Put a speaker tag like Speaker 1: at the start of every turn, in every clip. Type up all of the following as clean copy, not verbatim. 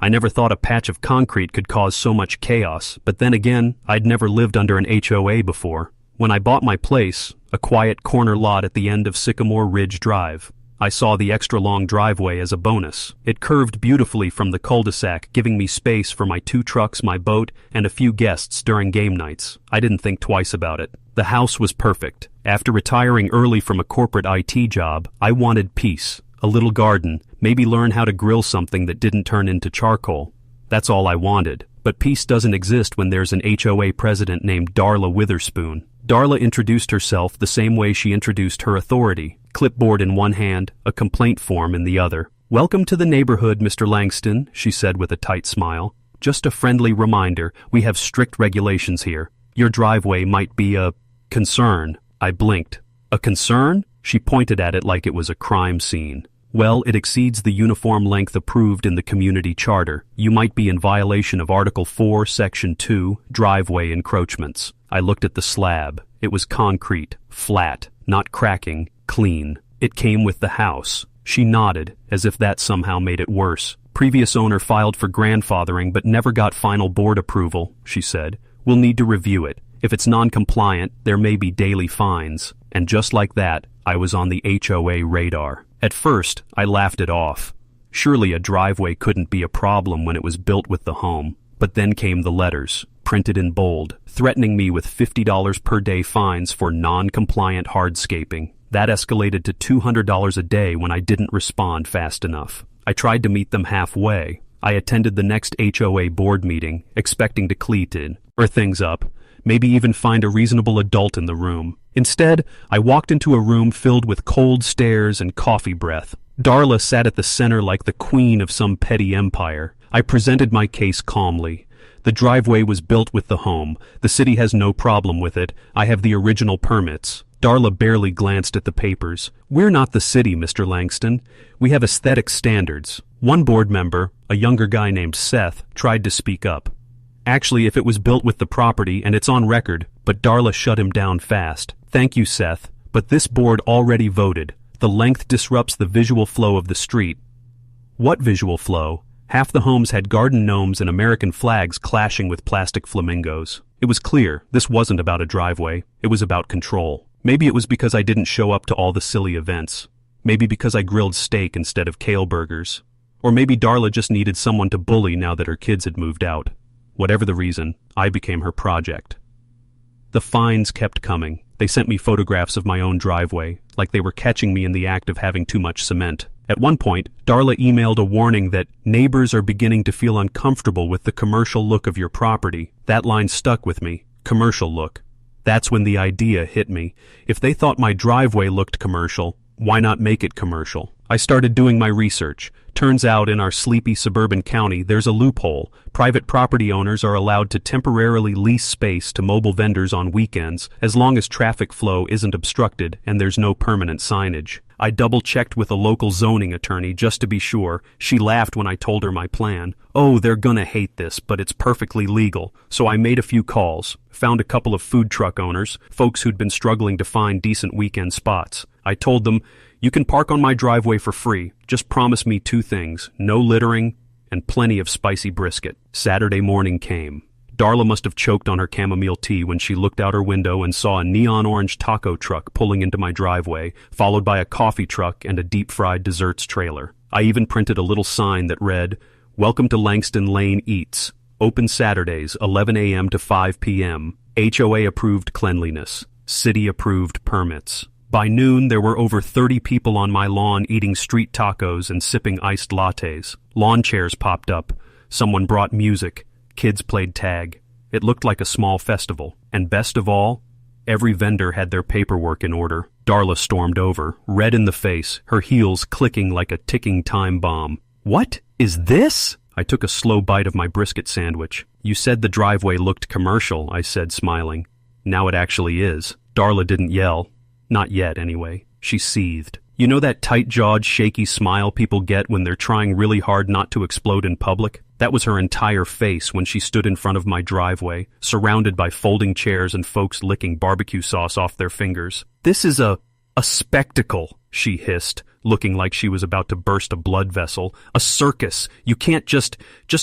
Speaker 1: I never thought a patch of concrete could cause so much chaos, but then again, I'd never lived under an HOA before. When I bought my place, a quiet corner lot at the end of Sycamore Ridge Drive, I saw the extra long driveway as a bonus. It curved beautifully from the cul-de-sac, giving me space for my 2 trucks, my boat, and a few guests during game nights. I didn't think twice about it. The house was perfect. After retiring early from a corporate IT job, I wanted peace, a little garden, maybe learn how to grill something that didn't turn into charcoal. That's all I wanted. But peace doesn't exist when there's an HOA president named Darla Witherspoon. Darla introduced herself the same way she introduced her authority, clipboard in one hand, a complaint form in the other. "Welcome to the neighborhood, Mr. Langston," she said with a tight smile. "Just a friendly reminder, we have strict regulations here. Your driveway might be a concern." I blinked. "A concern?" She pointed at it like it was a crime scene. "Well, it exceeds the uniform length approved in the community charter. You might be in violation of Article 4, Section 2, driveway encroachments." I looked at the slab. It was concrete, flat, not cracking, clean. It came with the house. She nodded, as if that somehow made it worse. "Previous owner filed for grandfathering but never got final board approval," she said. "We'll need to review it. If it's non-compliant, there may be daily fines." And just like that, I was on the HOA radar. At first, I laughed it off. Surely a driveway couldn't be a problem when it was built with the home. But then came the letters, printed in bold, threatening me with $50 per day fines for non-compliant hardscaping. That escalated to $200 a day when I didn't respond fast enough. I tried to meet them halfway. I attended the next HOA board meeting, expecting to clean things up, maybe even find a reasonable adult in the room. Instead, I walked into a room filled with cold stares and coffee breath. Darla sat at the center like the queen of some petty empire. I presented my case calmly. The driveway was built with the home. The city has no problem with it. I have the original permits. Darla barely glanced at the papers. "We're not the city, Mr. Langston. We have aesthetic standards." One board member, a younger guy named Seth, tried to speak up. "Actually, if it was built with the property and it's on record," but Darla shut him down fast. "Thank you, Seth, but this board already voted. The length disrupts the visual flow of the street." "What visual flow?" Half the homes had garden gnomes and American flags clashing with plastic flamingos. It was clear this wasn't about a driveway. It was about control. Maybe it was because I didn't show up to all the silly events. Maybe because I grilled steak instead of kale burgers. Or maybe Darla just needed someone to bully now that her kids had moved out. Whatever the reason, I became her project. The fines kept coming. They sent me photographs of my own driveway, like they were catching me in the act of having too much cement. At one point, Darla emailed a warning that neighbors are beginning to feel uncomfortable with the commercial look of your property. That line stuck with me. Commercial look. That's when the idea hit me. If they thought my driveway looked commercial, why not make it commercial? I started doing my research. Turns out in our sleepy suburban county, there's a loophole. Private property owners are allowed to temporarily lease space to mobile vendors on weekends, as long as traffic flow isn't obstructed and there's no permanent signage. I double-checked with a local zoning attorney just to be sure. She laughed when I told her my plan. "Oh, they're gonna hate this, but it's perfectly legal." So I made a few calls, found a couple of food truck owners, folks who'd been struggling to find decent weekend spots. I told them, "You can park on my driveway for free. Just promise me 2 things, no littering and plenty of spicy brisket." Saturday morning came. Darla must have choked on her chamomile tea when she looked out her window and saw a neon orange taco truck pulling into my driveway, followed by a coffee truck and a deep-fried desserts trailer. I even printed a little sign that read, "Welcome to Langston Lane Eats. Open Saturdays, 11 a.m. to 5 p.m. HOA-approved cleanliness. City-approved permits." By noon, there were over 30 people on my lawn eating street tacos and sipping iced lattes. Lawn chairs popped up. Someone brought music. Kids played tag. It looked like a small festival. And best of all, every vendor had their paperwork in order. Darla stormed over, red in the face, her heels clicking like a ticking time bomb. "What is this?" I took a slow bite of my brisket sandwich. "You said the driveway looked commercial," I said, smiling. "Now it actually is." Darla didn't yell. Not yet, anyway. She seethed. You know that tight-jawed, shaky smile people get when they're trying really hard not to explode in public? That was her entire face when she stood in front of my driveway, surrounded by folding chairs and folks licking barbecue sauce off their fingers. "This is a spectacle," she hissed, looking like she was about to burst a blood vessel. A circus. You can't just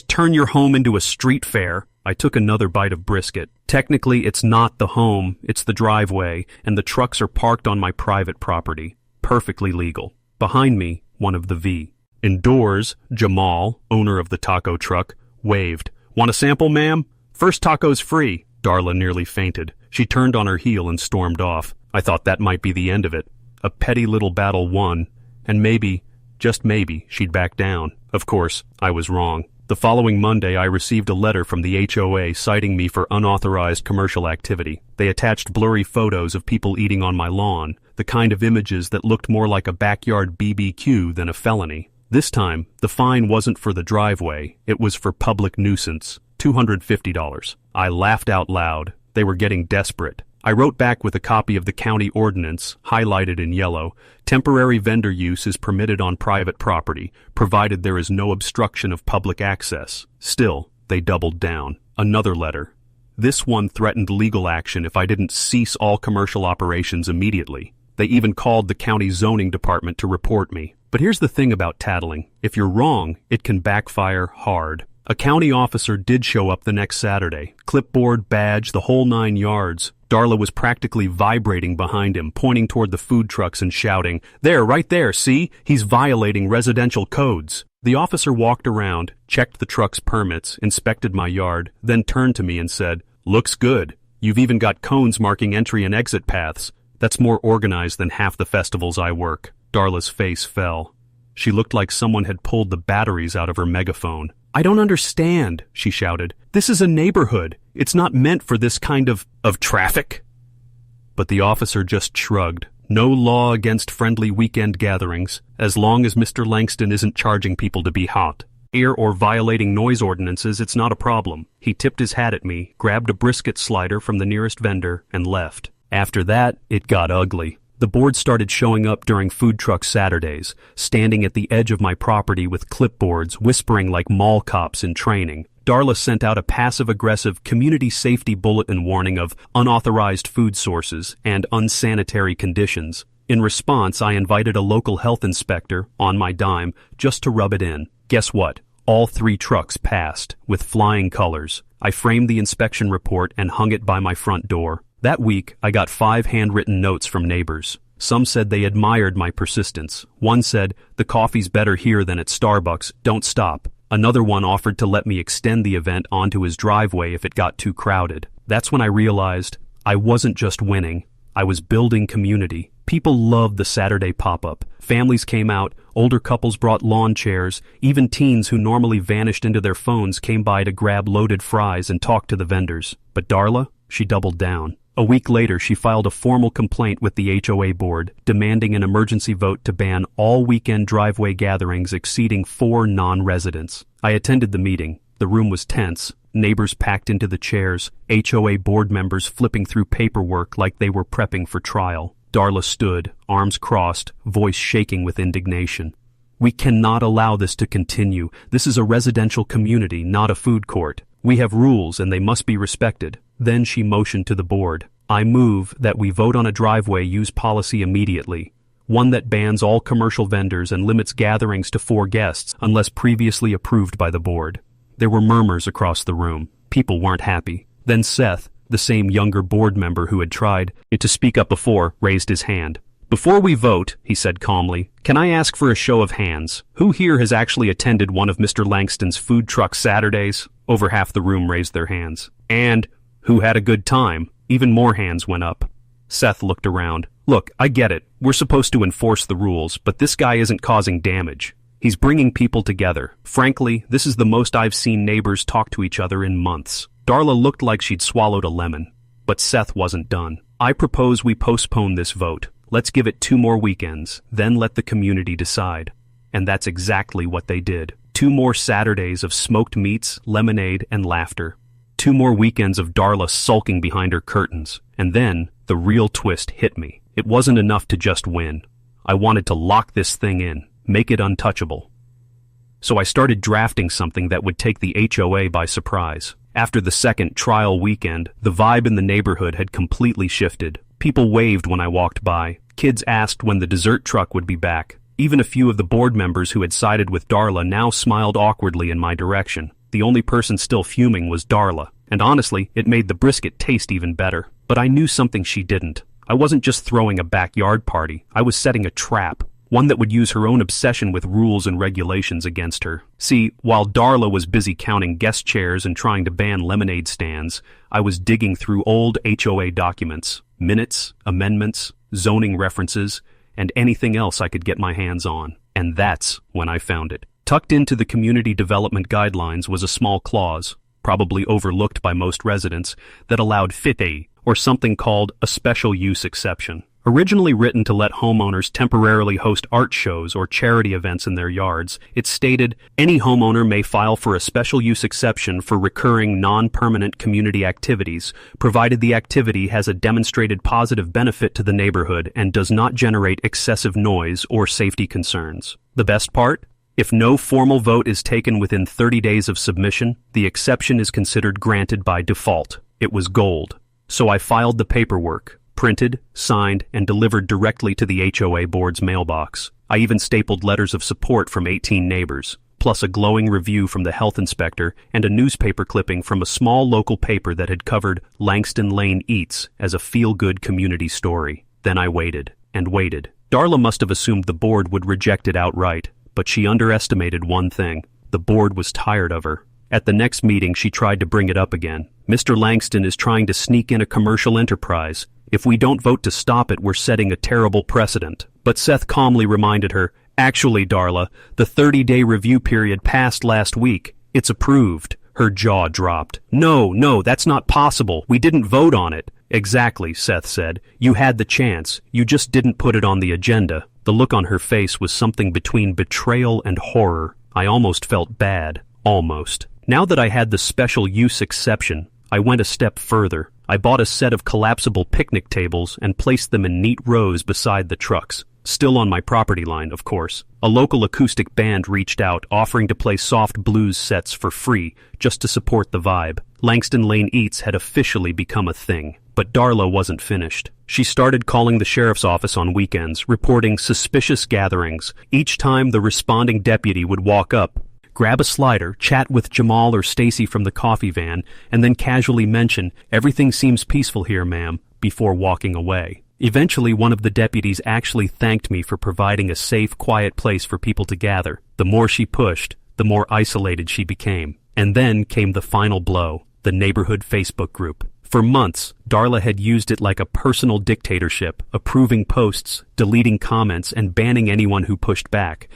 Speaker 1: turn your home into a street fair. I took another bite of brisket. Technically, it's not the home, it's the driveway, and the trucks are parked on my private property. Perfectly legal. Behind me, one of the V. Indoors, Jamal, owner of the taco truck, waved. Want a sample, ma'am? First taco's free. Darla nearly fainted. She turned on her heel and stormed off. I thought that might be the end of it. A petty little battle won, and maybe, just maybe, she'd back down. Of course, I was wrong. The following Monday, I received a letter from the HOA citing me for unauthorized commercial activity. They attached blurry photos of people eating on my lawn, the kind of images that looked more like a backyard BBQ than a felony. This time, the fine wasn't for the driveway, it was for public nuisance, $250. I laughed out loud. They were getting desperate. I wrote back with a copy of the county ordinance, highlighted in yellow. Temporary vendor use is permitted on private property, provided there is no obstruction of public access. Still, they doubled down. Another letter. This one threatened legal action if I didn't cease all commercial operations immediately. They even called the county zoning department to report me. But here's the thing about tattling. If you're wrong, it can backfire hard. A county officer did show up the next Saturday. Clipboard, badge, the whole 9 yards. Darla was practically vibrating behind him, pointing toward the food trucks and shouting, "There, right there, see? He's violating residential codes." The officer walked around, checked the truck's permits, inspected my yard, then turned to me and said, "Looks good. You've even got cones marking entry and exit paths. That's more organized than half the festivals I work." Darla's face fell. She looked like someone had pulled the batteries out of her megaphone. "I don't understand," she shouted. "This is a neighborhood. It's not meant for this kind of traffic." But the officer just shrugged. No law against friendly weekend gatherings, as long as Mr. Langston isn't charging people to be hot. Or violating noise ordinances, it's not a problem. He tipped his hat at me, grabbed a brisket slider from the nearest vendor, and left. After that, it got ugly. The board started showing up during food truck Saturdays, standing at the edge of my property with clipboards, whispering like mall cops in training. Darla sent out a passive-aggressive community safety bulletin warning of unauthorized food sources and unsanitary conditions. In response, I invited a local health inspector, on my dime, just to rub it in. Guess what? All 3 trucks passed, with flying colors. I framed the inspection report and hung it by my front door. That week, I got 5 handwritten notes from neighbors. Some said they admired my persistence. One said, "The coffee's better here than at Starbucks, don't stop." Another one offered to let me extend the event onto his driveway if it got too crowded. That's when I realized I wasn't just winning, I was building community. People loved the Saturday pop-up. Families came out, older couples brought lawn chairs, even teens who normally vanished into their phones came by to grab loaded fries and talk to the vendors. But Darla, she doubled down. A week later, she filed a formal complaint with the HOA board, demanding an emergency vote to ban all weekend driveway gatherings exceeding 4 non-residents. I attended the meeting. The room was tense. Neighbors packed into the chairs, HOA board members flipping through paperwork like they were prepping for trial. Darla stood, arms crossed, voice shaking with indignation. "We cannot allow this to continue. This is a residential community, not a food court. We have rules and they must be respected." Then she motioned to the board. "I move that we vote on a driveway use policy immediately, one that bans all commercial vendors and limits gatherings to 4 guests unless previously approved by the board." There were murmurs across the room. People weren't happy. Then Seth, the same younger board member who had tried to speak up before, raised his hand. "Before we vote," he said calmly, "can I ask for a show of hands? Who here has actually attended one of Mr. Langston's food truck Saturdays?" Over half the room raised their hands. "And who had a good time?" Even more hands went up. Seth looked around. "Look, I get it. We're supposed to enforce the rules, but this guy isn't causing damage. He's bringing people together. Frankly, this is the most I've seen neighbors talk to each other in months." Darla looked like she'd swallowed a lemon. But Seth wasn't done. "I propose we postpone this vote. Let's give it 2 more weekends, then let the community decide." And that's exactly what they did. 2 more Saturdays of smoked meats, lemonade, and laughter. 2 more weekends of Darla sulking behind her curtains. And then, the real twist hit me. It wasn't enough to just win. I wanted to lock this thing in, make it untouchable. So I started drafting something that would take the HOA by surprise. After the second trial weekend, the vibe in the neighborhood had completely shifted. People waved when I walked by. Kids asked when the dessert truck would be back. Even a few of the board members who had sided with Darla now smiled awkwardly in my direction. The only person still fuming was Darla, and honestly, it made the brisket taste even better. But I knew something she didn't. I wasn't just throwing a backyard party, I was setting a trap. One that would use her own obsession with rules and regulations against her. See, while Darla was busy counting guest chairs and trying to ban lemonade stands, I was digging through old HOA documents, minutes, amendments, zoning references, and anything else I could get my hands on. And that's when I found it. Tucked into the community development guidelines was a small clause, probably overlooked by most residents, that allowed FIT, or something called a special use exception. Originally written to let homeowners temporarily host art shows or charity events in their yards, it stated, any homeowner may file for a special use exception for recurring non-permanent community activities, provided the activity has a demonstrated positive benefit to the neighborhood and does not generate excessive noise or safety concerns. The best part? If no formal vote is taken within 30 days of submission, the exception is considered granted by default. It was gold. So I filed the paperwork, printed, signed, and delivered directly to the HOA board's mailbox. I even stapled letters of support from 18 neighbors, plus a glowing review from the health inspector and a newspaper clipping from a small local paper that had covered Langston Lane Eats as a feel-good community story. Then I waited and waited. Darla must have assumed the board would reject it outright, but she underestimated one thing. The board was tired of her. At the next meeting, she tried to bring it up again. Mr. Langston is trying to sneak in a commercial enterprise. If we don't vote to stop it, we're setting a terrible precedent. But Seth calmly reminded her, actually, Darla, the 30-day review period passed last week. It's approved. Her jaw dropped. No, that's not possible. We didn't vote on it. Exactly, Seth said. You had the chance. You just didn't put it on the agenda. The look on her face was something between betrayal and horror. I almost felt bad. Almost. Now that I had the special use exception, I went a step further. I bought a set of collapsible picnic tables and placed them in neat rows beside the trucks. Still on my property line, of course. A local acoustic band reached out, offering to play soft blues sets for free, just to support the vibe. Langston Lane Eats had officially become a thing. But Darla wasn't finished. She started calling the sheriff's office on weekends, reporting suspicious gatherings. Each time the responding deputy would walk up, grab a slider, chat with Jamal or Stacy from the coffee van, and then casually mention, everything seems peaceful here, ma'am, before walking away. Eventually, one of the deputies actually thanked me for providing a safe, quiet place for people to gather. The more she pushed, the more isolated she became. And then came the final blow, the neighborhood Facebook group. For months, Darla had used it like a personal dictatorship, approving posts, deleting comments, and banning anyone who pushed back.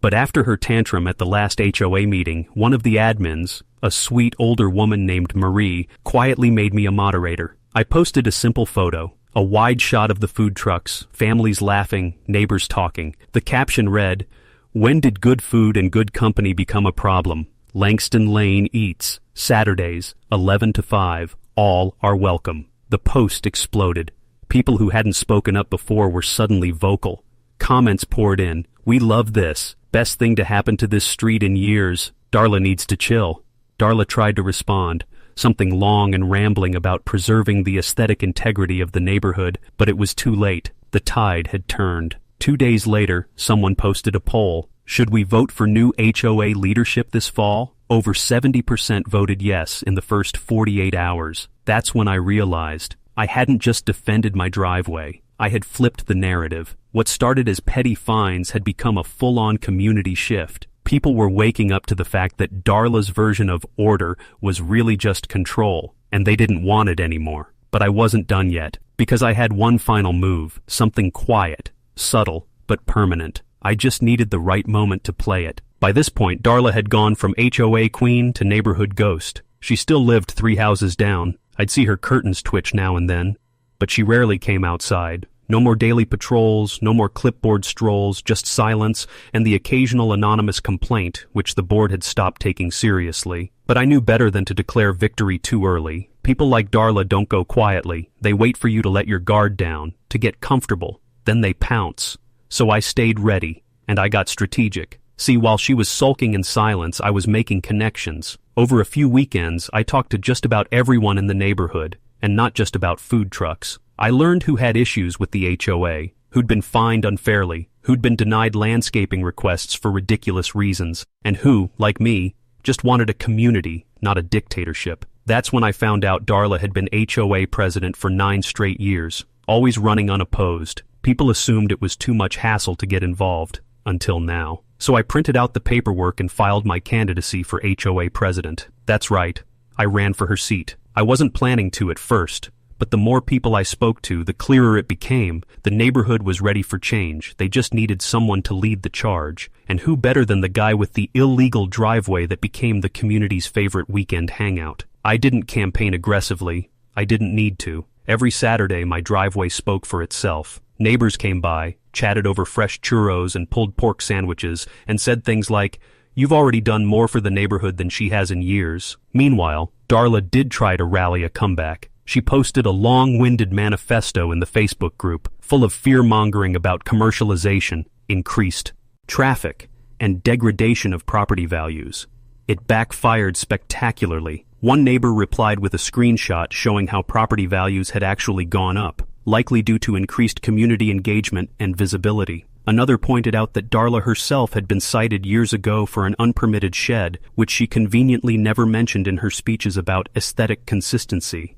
Speaker 1: But after her tantrum at the last HOA meeting, one of the admins, a sweet older woman named Marie, quietly made me a moderator. I posted a simple photo, a wide shot of the food trucks, families laughing, neighbors talking. The caption read, "When did good food and good company become a problem? Langston Lane Eats, Saturdays, 11 to 5, all are welcome." The post exploded. People who hadn't spoken up before were suddenly vocal. Comments poured in. "We love this. Best thing to happen to this street in years. Darla needs to chill." Darla tried to respond, something long and rambling about preserving the aesthetic integrity of the neighborhood, but it was too late. The tide had turned. 2 days later, someone posted a poll. Should we vote for new HOA leadership this fall? Over 70% voted yes in the first 48 hours. That's when I realized I hadn't just defended my driveway. I had flipped the narrative. What started as petty fines had become a full-on community shift. People were waking up to the fact that Darla's version of order was really just control, and they didn't want it anymore. But I wasn't done yet, because I had one final move, something quiet, subtle, but permanent. I just needed the right moment to play it. By this point, Darla had gone from HOA queen to neighborhood ghost. She still lived 3 houses down. I'd see her curtains twitch now and then, but she rarely came outside. No more daily patrols, no more clipboard strolls, just silence and the occasional anonymous complaint, which the board had stopped taking seriously. But I knew better than to declare victory too early. People like Darla don't go quietly. They wait for you to let your guard down, to get comfortable. Then they pounce. So I stayed ready, and I got strategic. See, while she was sulking in silence, I was making connections. Over a few weekends, I talked to just about everyone in the neighborhood, and not just about food trucks. I learned who had issues with the HOA, who'd been fined unfairly, who'd been denied landscaping requests for ridiculous reasons, and who, like me, just wanted a community, not a dictatorship. That's when I found out Darla had been HOA president for 9 straight years, always running unopposed. People assumed it was too much hassle to get involved, until now. So I printed out the paperwork and filed my candidacy for HOA president. That's right, I ran for her seat. I wasn't planning to at first, but the more people I spoke to, the clearer it became. The neighborhood was ready for change. They just needed someone to lead the charge. And who better than the guy with the illegal driveway that became the community's favorite weekend hangout? I didn't campaign aggressively. I didn't need to. Every Saturday, my driveway spoke for itself. Neighbors came by, chatted over fresh churros and pulled pork sandwiches, and said things like, "You've already done more for the neighborhood than she has in years." Meanwhile, Darla did try to rally a comeback. She posted a long-winded manifesto in the Facebook group, full of fear-mongering about commercialization, increased traffic, and degradation of property values. It backfired spectacularly. One neighbor replied with a screenshot showing how property values had actually gone up, likely due to increased community engagement and visibility. Another pointed out that Darla herself had been cited years ago for an unpermitted shed, which she conveniently never mentioned in her speeches about aesthetic consistency.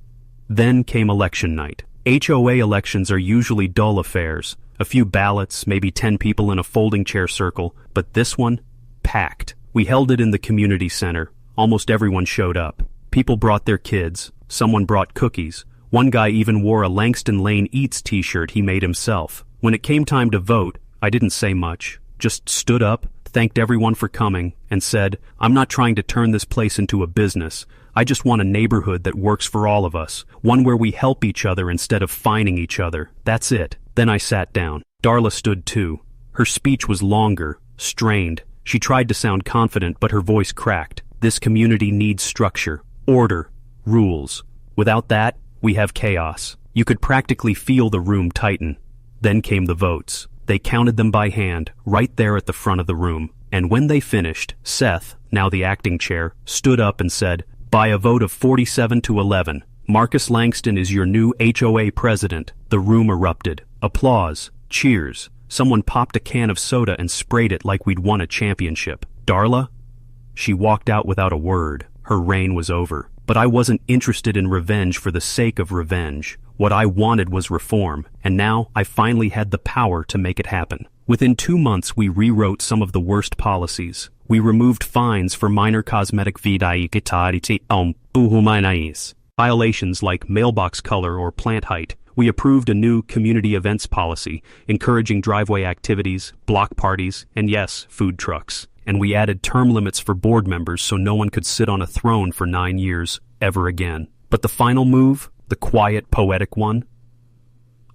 Speaker 1: Then came election night. HOA elections are usually dull affairs. A few ballots, maybe 10 people in a folding chair circle, but this one? Packed. We held it in the community center. Almost everyone showed up. People brought their kids. Someone brought cookies. One guy even wore a Langston Lane Eats t-shirt he made himself. When it came time to vote, I didn't say much. Just stood up, thanked everyone for coming, and said, "I'm not trying to turn this place into a business. I just want a neighborhood that works for all of us, one where we help each other instead of fining each other. That's it." Then I sat down. Darla stood too. Her speech was longer, strained. She tried to sound confident, but her voice cracked. This community needs structure, order, rules. Without that, we have chaos. You could practically feel the room tighten. Then came the votes. They counted them by hand, right there at the front of the room. And when they finished, Seth, now the acting chair, stood up and said, "By a vote of 47-11, Marcus Langston is your new HOA president." The room erupted. Applause. Cheers. Someone popped a can of soda and sprayed it like we'd won a championship. Darla? She walked out without a word. Her reign was over. But I wasn't interested in revenge for the sake of revenge. What I wanted was reform, and now I finally had the power to make it happen. Within 2 months, we rewrote some of the worst policies. We removed fines for minor cosmetic violations like mailbox color or plant height. We approved a new community events policy, encouraging driveway activities, block parties, and yes, food trucks. And we added term limits for board members so no one could sit on a throne for 9 years, ever again. But the final move, the quiet, poetic one?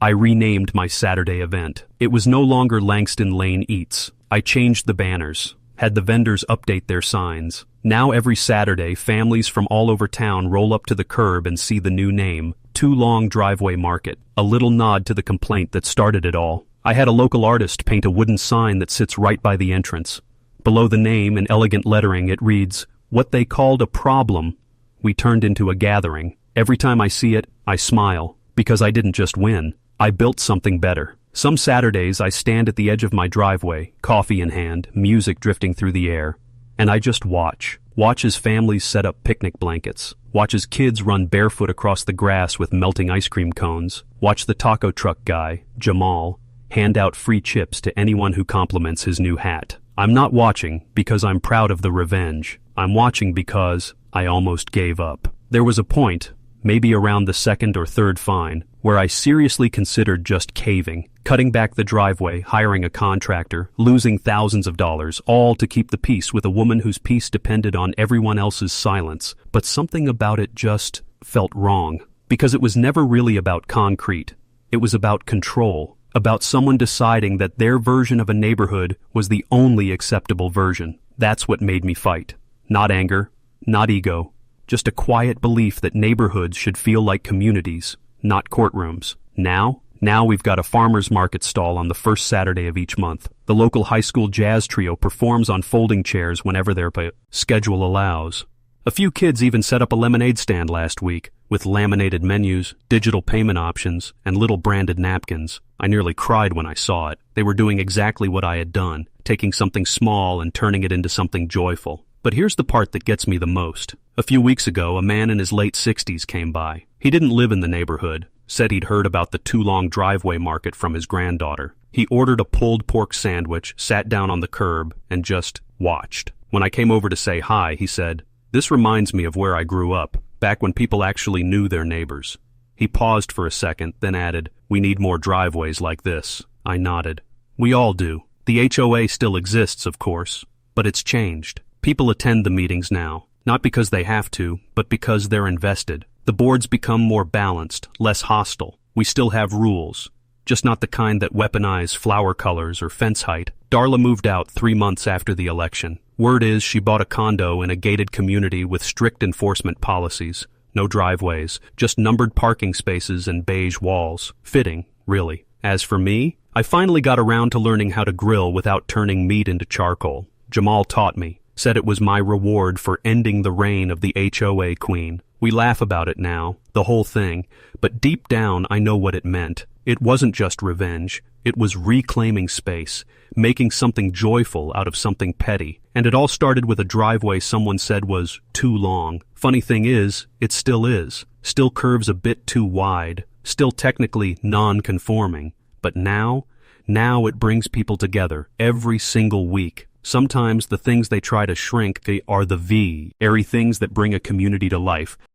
Speaker 1: I renamed my Saturday event. It was no longer Langston Lane Eats. I changed the banners, had the vendors update their signs. Now every Saturday, families from all over town roll up to the curb and see the new name, Too Long Driveway Market, a little nod to the complaint that started it all. I had a local artist paint a wooden sign that sits right by the entrance. Below the name, in elegant lettering, it reads, "What they called a problem, we turned into a gathering." Every time I see it, I smile, because I didn't just win. I built something better. Some Saturdays I stand at the edge of my driveway, coffee in hand, music drifting through the air, and I just watch. Watch as families set up picnic blankets. Watch as kids run barefoot across the grass with melting ice cream cones. Watch the taco truck guy, Jamal, hand out free chips to anyone who compliments his new hat. I'm not watching because I'm proud of the revenge. I'm watching because I almost gave up. There was a point, maybe around the second or third fine, where I seriously considered just caving, cutting back the driveway, hiring a contractor, losing thousands of dollars, all to keep the peace with a woman whose peace depended on everyone else's silence. But something about it just felt wrong, because it was never really about concrete. It was about control, about someone deciding that their version of a neighborhood was the only acceptable version. That's what made me fight. Not anger, not ego, just a quiet belief that neighborhoods should feel like communities, not courtrooms. Now we've got a farmer's market stall on the first Saturday of each month. The local high school jazz trio performs on folding chairs whenever their schedule allows. A few kids even set up a lemonade stand last week, with laminated menus, digital payment options, and little branded napkins. I nearly cried when I saw it. They were doing exactly what I had done, taking something small and turning it into something joyful. But here's the part that gets me the most. A few weeks ago, a man in his late 60s came by. He didn't live in the neighborhood, said he'd heard about the too long driveway market from his granddaughter. He ordered a pulled pork sandwich, sat down on the curb, and just watched. When I came over to say hi, he said, "This reminds me of where I grew up, back when people actually knew their neighbors." He paused for a second, then added, "We need more driveways like this." I nodded. We all do. The HOA still exists, of course, but it's changed. People attend the meetings now, not because they have to, but because they're invested. The boards become more balanced, less hostile. We still have rules, just not the kind that weaponize flower colors or fence height. Darla moved out 3 months after the election. Word is she bought a condo in a gated community with strict enforcement policies. No driveways, just numbered parking spaces and beige walls. Fitting, really. As for me, I finally got around to learning how to grill without turning meat into charcoal. Jamal taught me, said it was my reward for ending the reign of the HOA queen. We laugh about it now, the whole thing, but deep down I know what it meant. It wasn't just revenge. It was reclaiming space, making something joyful out of something petty. And it all started with a driveway someone said was too long. Funny thing is, it still is. Still curves a bit too wide. Still technically non-conforming. But now it brings people together every single week. Sometimes the things they try to shrink, they are the airy things that bring a community to life.